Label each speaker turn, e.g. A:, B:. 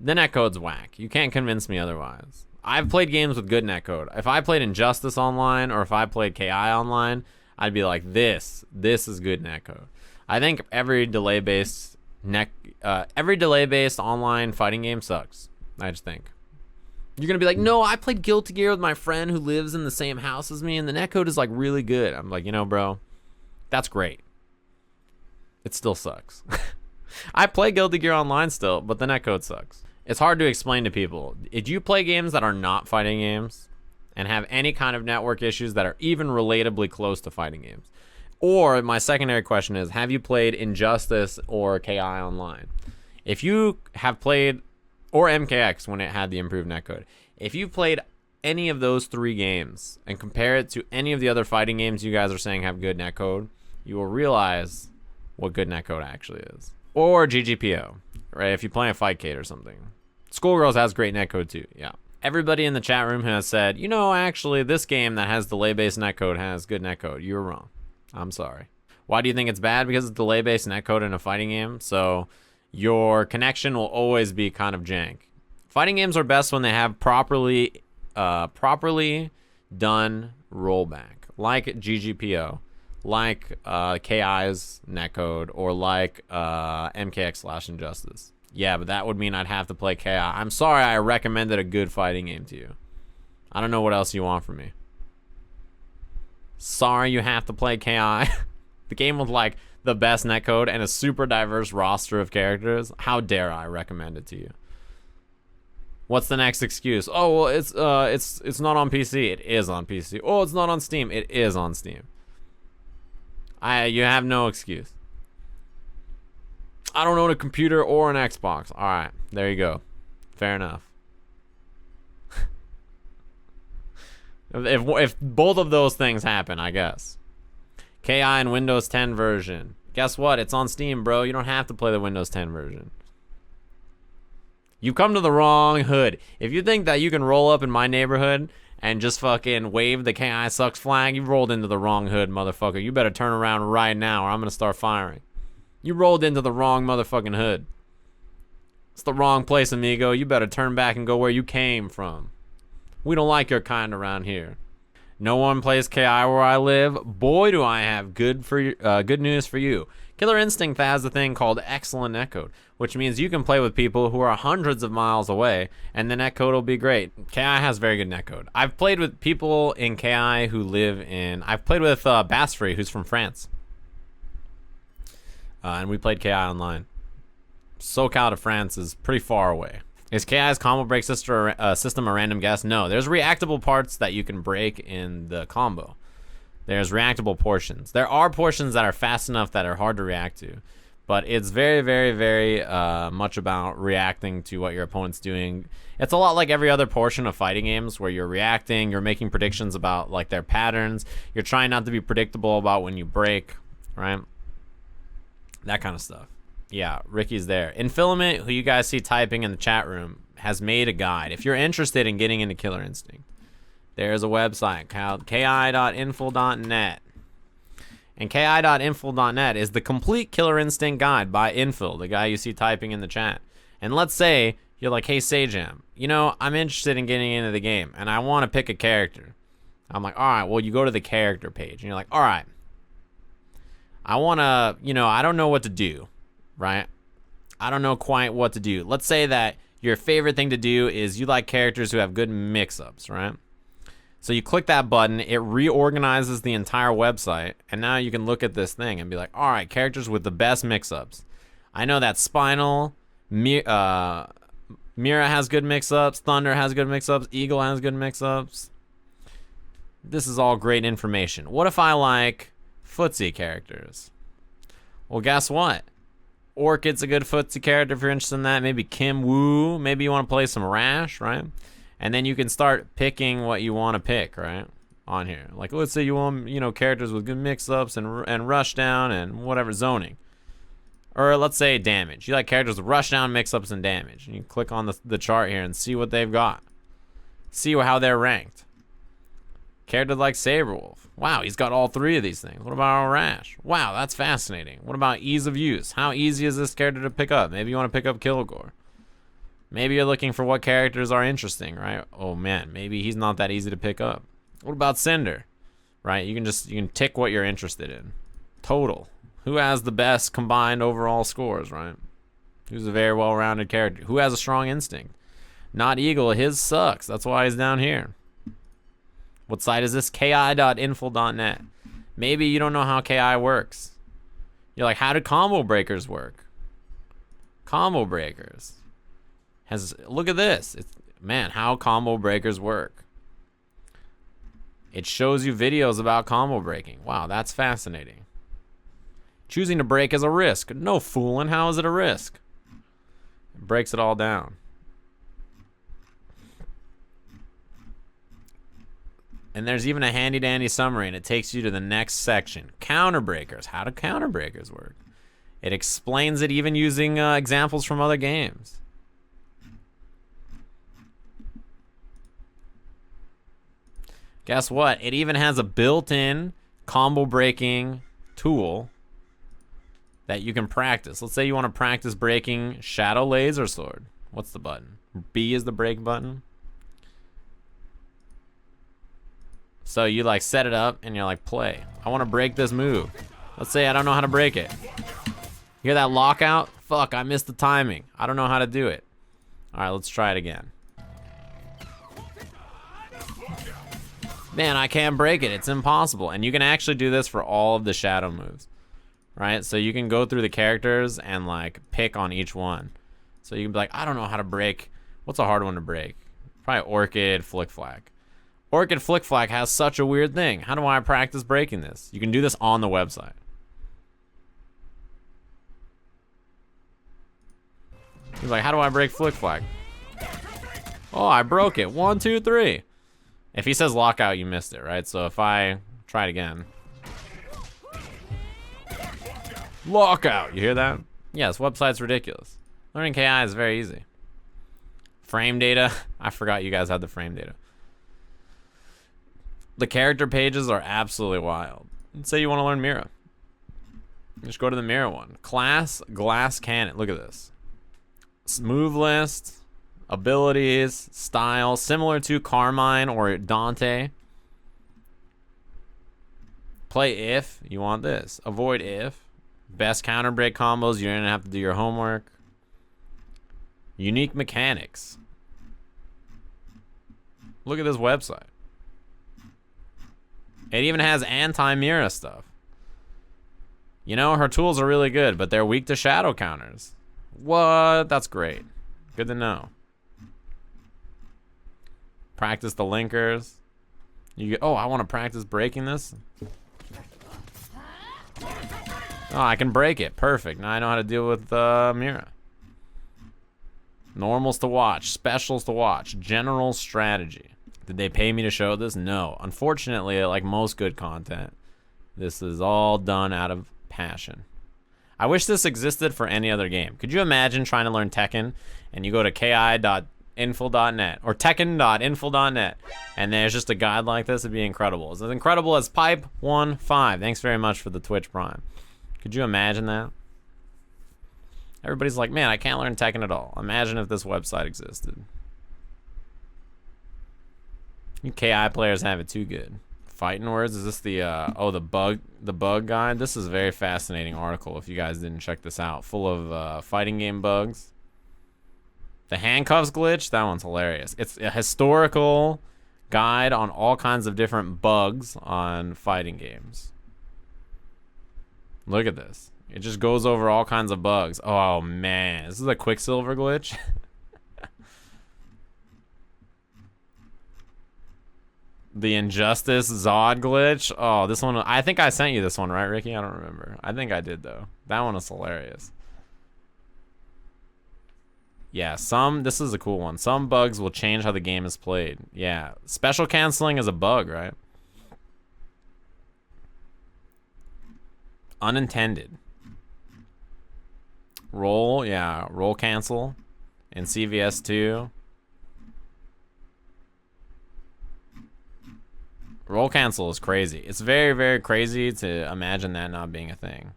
A: the netcode's whack. You can't convince me otherwise. I've played games with good netcode. If I played Injustice online or if I played KI online, I'd be like, this is good netcode. I think every delay-based online fighting game sucks. I just think. You're going to be like, no, I played Guilty Gear with my friend who lives in the same house as me, and the netcode is like really good. I'm like, you know, bro, that's great. It still sucks. I play Guilty Gear online still, but the netcode sucks. It's hard to explain to people. If you play games that are not fighting games and have any kind of network issues that are even relatably close to fighting games, or my secondary question is, have you played Injustice or KI online? If you have played, or MKX when it had the improved netcode, if you've played any of those 3 games and compare it to any of the other fighting games you guys are saying have good netcode, you will realize what good netcode actually is. Or GGPO, right? If you play a Fightcade or something. Schoolgirls has great netcode too, yeah. Everybody in the chat room has said, you know, actually, this game that has delay-based netcode has good netcode. You were wrong. I'm sorry. Why do you think it's bad? Because it's delay-based netcode in a fighting game, so your connection will always be kind of jank. Fighting games are best when they have properly done rollback, like GGPO, like KI's netcode, or like MKX/Injustice. Yeah, but that would mean I'd have to play KI. I'm sorry I recommended a good fighting game to you. I don't know what else you want from me. Sorry you have to play KI. The game with like the best netcode and a super diverse roster of characters. How dare I recommend it to you? What's the next excuse? Oh, well, it's not on PC. It is on PC. Oh, it's not on Steam. It is on Steam. You have no excuse. I don't own a computer or an Xbox. All right, there you go. Fair enough. If both of those things happen, I guess. KI and Windows 10 version. Guess what? It's on Steam, bro. You don't have to play the Windows 10 version. You've come to the wrong hood. If you think that you can roll up in my neighborhood and just fucking wave the KI sucks flag, you rolled into the wrong hood, motherfucker. You better turn around right now or I'm going to start firing. You rolled into the wrong motherfucking hood. It's the wrong place, amigo. You better turn back and go where you came from. We don't like your kind around here. No one plays KI where I live. Boy, do I have good news for you. Killer Instinct has a thing called excellent netcode, which means you can play with people who are hundreds of miles away, and the netcode will be great. KI has very good netcode. I've played with people in KI who live in... I've played with Bassfree, who's from France. And we played KI online. SoCal to France is pretty far away. Is KI's combo break system a random guess? No, there's reactable parts that you can break in the combo. There's reactable portions. There are portions that are fast enough that are hard to react to. But it's very, very, very much about reacting to what your opponent's doing. It's a lot like every other portion of fighting games where you're reacting, you're making predictions about like their patterns. You're trying not to be predictable about when you break, right? That kind of stuff. Yeah, Ricky's there. Infilament, who you guys see typing in the chat room, has made a guide. If you're interested in getting into Killer Instinct, there's a website called ki.infil.net. And ki.infil.net is the complete Killer Instinct guide by Infil, the guy you see typing in the chat. And let's say you're like, hey, Sajam, you know, I'm interested in getting into the game, and I want to pick a character. I'm like, all right, well, you go to the character page, and you're like, all right, I want to, you know, I don't know what to do, right? I don't know quite what to do. Let's say that your favorite thing to do is you like characters who have good mix-ups, right? So you click that button, it reorganizes the entire website, and now you can look at this thing and be like, all right, characters with the best mix-ups. I know that Spinal, Mira has good mix-ups, Thunder has good mix-ups, Eagle has good mix-ups. This is all great information. What if I like footsie characters? Well, guess what? Orchid's a good footsie character if you're interested in that. Maybe Kim Woo. Maybe you want to play some Rash, right? And then you can start picking what you want to pick, right? On here. Like, let's say you want, you know, characters with good mix-ups and rush down and whatever, zoning. Or let's say damage. You like characters with rush down, mix-ups, and damage. And you click on the chart here and see what they've got. See how they're ranked. Character like Saberwolf. Wow, he's got all 3 of these things. What about Rash? Wow, that's fascinating. What about ease of use? How easy is this character to pick up? Maybe you want to pick up Kilgore. Maybe you're looking for what characters are interesting, right? Oh man, maybe he's not that easy to pick up. What about Cinder? Right? You can tick what you're interested in. Total. Who has the best combined overall scores, right? Who's a very well-rounded character? Who has a strong instinct? Not Eagle, his sucks. That's why he's down here. What site is this? ki.infil.net. Maybe you don't know how KI works. You're like, how do combo breakers work? Combo breakers. Look at this. Man, how combo breakers work. It shows you videos about combo breaking. Wow, that's fascinating. Choosing to break is a risk. No fooling, how is it a risk? It breaks it all down. And there's even a handy dandy summary, and it takes you to the next section. Counter breakers. How do counter breakers work? It explains it even using examples from other games. Guess what? It even has a built-in combo breaking tool that you can practice. Let's say you want to practice breaking Shadow Laser Sword. What's the button? B is the break button. So you like set it up and you're like, play. I want to break this move. Let's say I don't know how to break it. Hear that lockout? Fuck, I missed the timing. I don't know how to do it. All right, let's try it again. Man, I can't break it. It's impossible. And you can actually do this for all of the shadow moves, right? So you can go through the characters and like pick on each one. So you can be like, I don't know how to break. What's a hard one to break? Probably Orchid Flick Flack. Orchid Flick Flack has such a weird thing. How do I practice breaking this? You can do this on the website. He's like, how do I break Flick Flack? Oh, I broke it. 1, 2, 3. If he says lockout, you missed it, right? So if I try it again. Lockout, you hear that? Yeah, this website's ridiculous. Learning KI is very easy. Frame data, I forgot you guys had the frame data. The character pages are absolutely wild. Let's say you want to learn Mira. Just go to the Mira one. Class, glass cannon, look at this. Move list. Abilities, style, similar to Carmine or Dante. Play if you want this. Avoid if. Best counter break combos. You don't have to do your homework. Unique mechanics. Look at this website. It even has anti-Mira stuff. You know, her tools are really good, but they're weak to shadow counters. What? That's great. Good to know. Practice the linkers. You get, oh, I want to practice breaking this. Oh, I can break it. Perfect. Now I know how to deal with Mira. Normals to watch. Specials to watch. General strategy. Did they pay me to show this? No. Unfortunately, like most good content, this is all done out of passion. I wish this existed for any other game. Could you imagine trying to learn Tekken and you go to ki.infil.net or tekken.infil.net and there's just a guide like this? It'd be incredible. It's as incredible as Pipe15. Thanks very much for the Twitch Prime. Could you imagine that? Everybody's like, man, I can't learn Tekken at all. Imagine if this website existed. You KI players have it too good. Fighting words, is this the the bug guide? This is a very fascinating article if you guys didn't check this out. Full of fighting game bugs. The handcuffs glitch, that one's hilarious. It's a historical guide on all kinds of different bugs on fighting games. Look at this. It just goes over all kinds of bugs. Oh man, this is a Quicksilver glitch. The Injustice Zod glitch. Oh, this one, I think I sent you this one, right, Ricky? I don't remember. I think I did, though. That one is hilarious. Yeah, this is a cool one. Some bugs will change how the game is played. Yeah, special canceling is a bug, right? Unintended. Roll, yeah, roll cancel in CVS 2. Roll cancel is crazy. It's very, very crazy to imagine that not being a thing.